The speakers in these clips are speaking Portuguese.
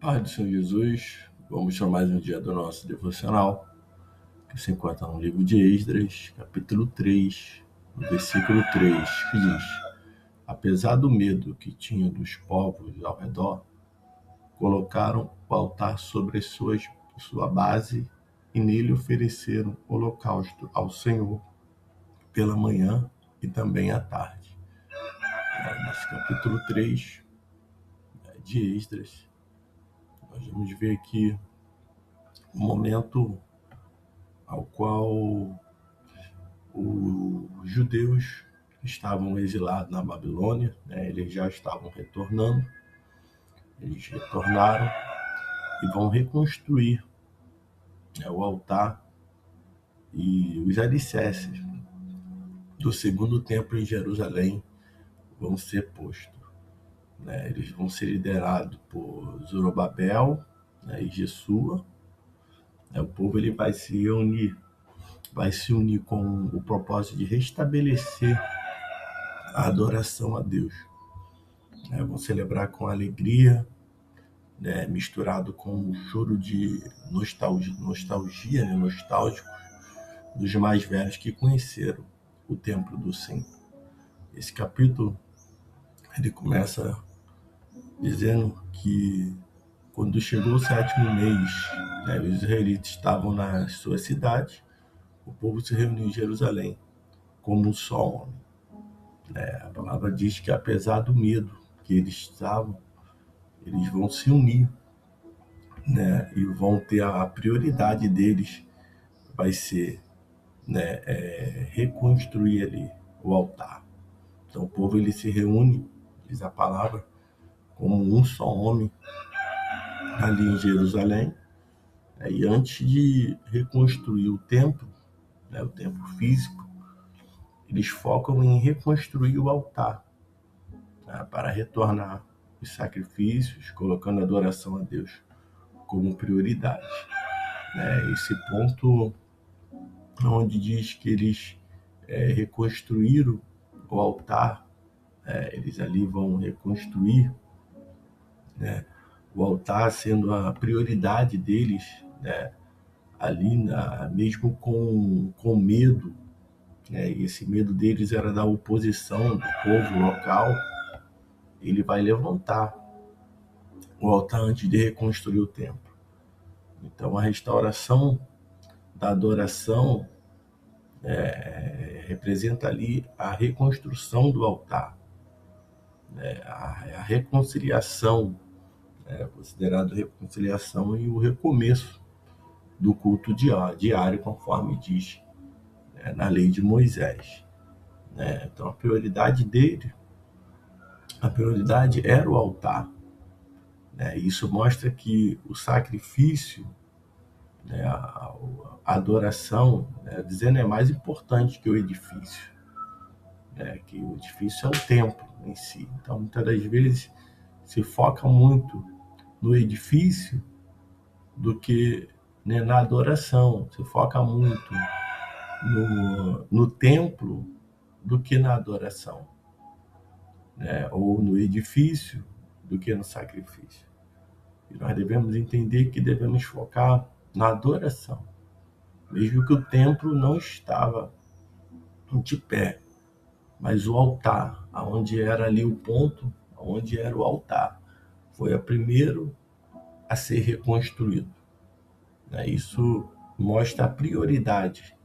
Pai do Senhor Jesus, vamos para mais um dia do nosso devocional, que se encontra no livro de Esdras, capítulo 3, no versículo 3, que diz: Apesar do medo que tinham dos povos ao redor, colocaram o altar sobre sua base e nele ofereceram holocausto ao Senhor pela manhã e também à tarde. Nesse capítulo 3 de Esdras, nós vamos ver aqui o momento ao qual os judeus estavam exilados na Babilônia, eles já estavam retornando, eles retornaram e vão reconstruir o altar e os alicerces do segundo templo em Jerusalém vão ser postos. Eles vão ser liderados por Zorobabel e Jesua. O povo ele vai se unir com o propósito de restabelecer a adoração a Deus. Vão celebrar com alegria, misturado com um choro de nostalgia, nostálgico dos mais velhos que conheceram o templo do Senhor. Esse capítulo ele começa dizendo que quando chegou o 7º mês, os israelitas estavam nas suas cidades, o povo se reuniu em Jerusalém como um só homem. A palavra diz que apesar do medo que eles estavam, eles vão se unir, e vão ter a prioridade deles vai ser reconstruir ali o altar. Então o povo ele se reúne, diz a palavra, como um só homem ali em Jerusalém, e antes de reconstruir o templo físico, eles focam em reconstruir o altar, para retornar os sacrifícios, colocando a adoração a Deus como prioridade. Esse ponto onde diz que eles reconstruíram o altar, eles ali vão reconstruir o altar sendo a prioridade deles, ali mesmo com medo, e esse medo deles era da oposição do povo local. Ele vai levantar o altar antes de reconstruir o templo. Então a restauração da adoração representa ali a reconstrução do altar, a reconciliação, considerado reconciliação e o recomeço do culto diário, conforme diz na lei de Moisés. Então a prioridade era o altar. Isso mostra que o sacrifício, a adoração, dizendo é mais importante que o edifício, que o edifício é o templo em si. Então muitas das vezes se foca muito no edifício do que na adoração, se foca muito no templo do que na adoração, ou no edifício do que no sacrifício. E nós devemos entender que devemos focar na adoração, mesmo que o templo não estava de pé, mas o altar, onde era ali o ponto, onde era o altar, foi o primeiro a ser reconstruído. Isso mostra a prioridade,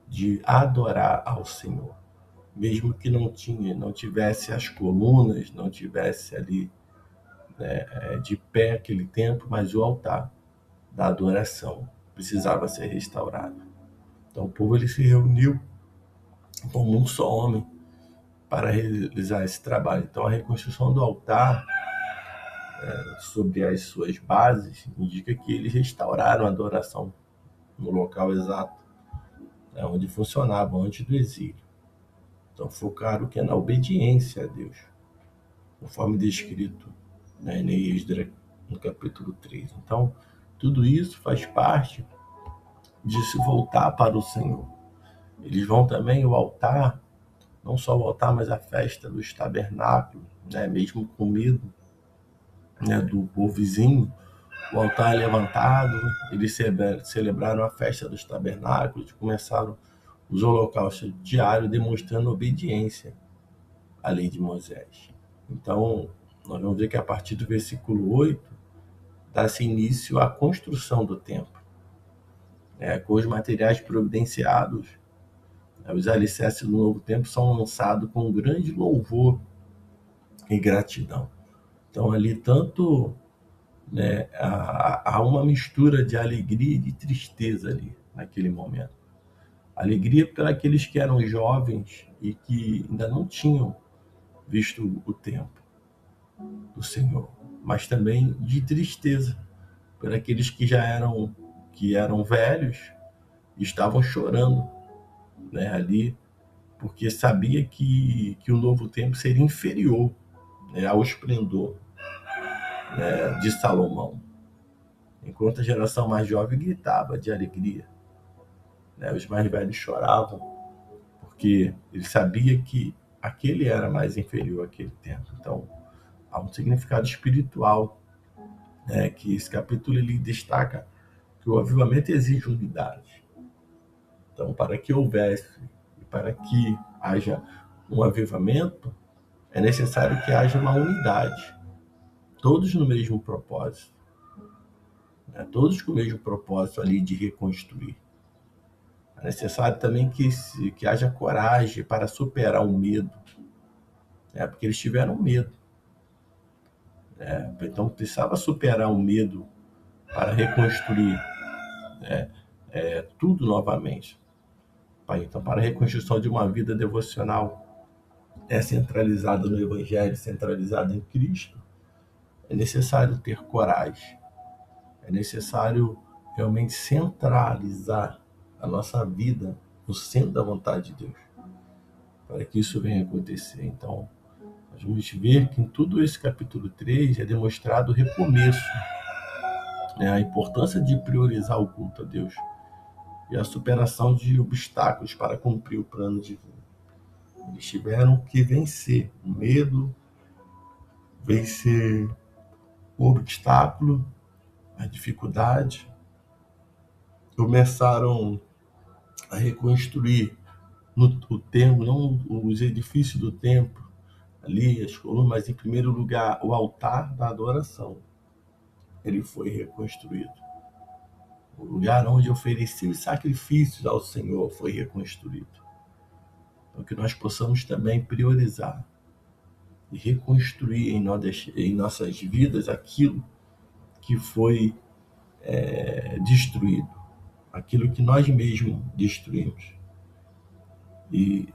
de adorar ao Senhor, mesmo que não tivesse as colunas, não tivesse ali de pé aquele templo, mas o altar da adoração precisava ser restaurado. Então o povo ele se reuniu como um só homem para realizar esse trabalho. Então a reconstrução do altar sobre as suas bases indica que eles restauraram a adoração no local exato, onde funcionava antes do exílio. Então focaram que é na obediência a Deus, conforme descrito em Esdras, no capítulo 3. Então tudo isso faz parte de se voltar para o Senhor. Eles vão também o altar, não só o altar, mas a festa dos tabernáculos, mesmo com medo, né, do povo vizinho, o altar é levantado, eles celebraram a festa dos tabernáculos, começaram os holocaustos diários, demonstrando obediência à lei de Moisés. Então, nós vamos ver que a partir do versículo 8, dá-se início à construção do templo, né, com os materiais providenciados. Os alicerces do novo templo são lançados com grande louvor e gratidão. Então, ali, tanto, né, há uma mistura de alegria e de tristeza ali, naquele momento. Alegria para aqueles que eram jovens e que ainda não tinham visto o templo do Senhor, mas também de tristeza para aqueles que eram velhos e estavam chorando, né, ali, porque sabia que o novo templo seria inferior, né, ao esplendor, né, de Salomão. Enquanto a geração mais jovem gritava de alegria, né, os mais velhos choravam, porque ele sabia que aquele era mais inferior àquele templo. Então, há um significado espiritual, né, que esse capítulo ele destaca que o avivamento exige unidade. Então, para que houvesse e para que haja um avivamento, é necessário que haja uma unidade, todos no mesmo propósito, né? Todos com o mesmo propósito ali de reconstruir. É necessário também que haja coragem para superar o medo, né? Porque eles tiveram medo, né? Então precisava superar o medo para reconstruir, né, tudo novamente. Então, para a reconstrução de uma vida devocional centralizada no Evangelho, centralizada em Cristo, é necessário ter coragem, é necessário realmente centralizar a nossa vida no centro da vontade de Deus, para que isso venha acontecer. Então, nós vamos ver que em tudo esse capítulo 3 é demonstrado o recomeço, né, a importância de priorizar o culto a Deus e a superação de obstáculos para cumprir o plano divino. Eles tiveram que vencer o medo, vencer o obstáculo, a dificuldade. Começaram a reconstruir o templo, não os edifícios do templo, ali, as colunas, mas em primeiro lugar o altar da adoração. Ele foi reconstruído. O lugar onde oferecia os sacrifícios ao Senhor foi reconstruído. Então, que nós possamos também priorizar e reconstruir em nossas vidas aquilo que foi destruído, aquilo que nós mesmos destruímos. E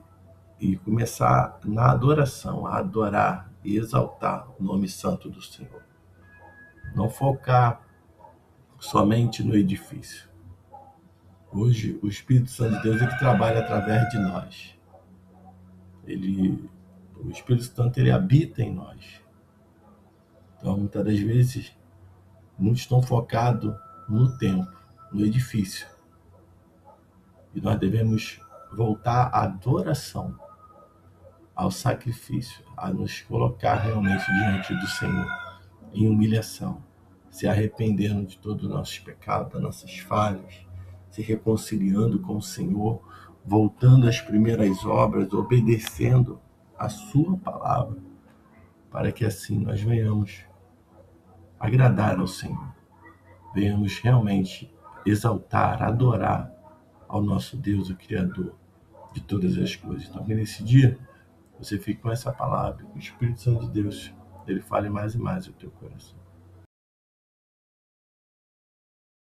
começar na adoração, a adorar e exaltar o nome santo do Senhor. Não focar somente no edifício. Hoje, o Espírito Santo de Deus é que trabalha através de nós. O Espírito Santo ele habita em nós. Então, muitas das vezes, muitos estão focados no templo, no edifício. E nós devemos voltar à adoração, ao sacrifício, a nos colocar realmente diante do Senhor, em humilhação, se arrependendo de todos os nossos pecados, das nossas falhas, se reconciliando com o Senhor, voltando às primeiras obras, obedecendo a sua palavra, para que assim nós venhamos agradar ao Senhor, venhamos realmente exaltar, adorar ao nosso Deus, o Criador de todas as coisas. Então, que nesse dia você fique com essa palavra, que o Espírito Santo de Deus ele fale mais e mais no teu coração.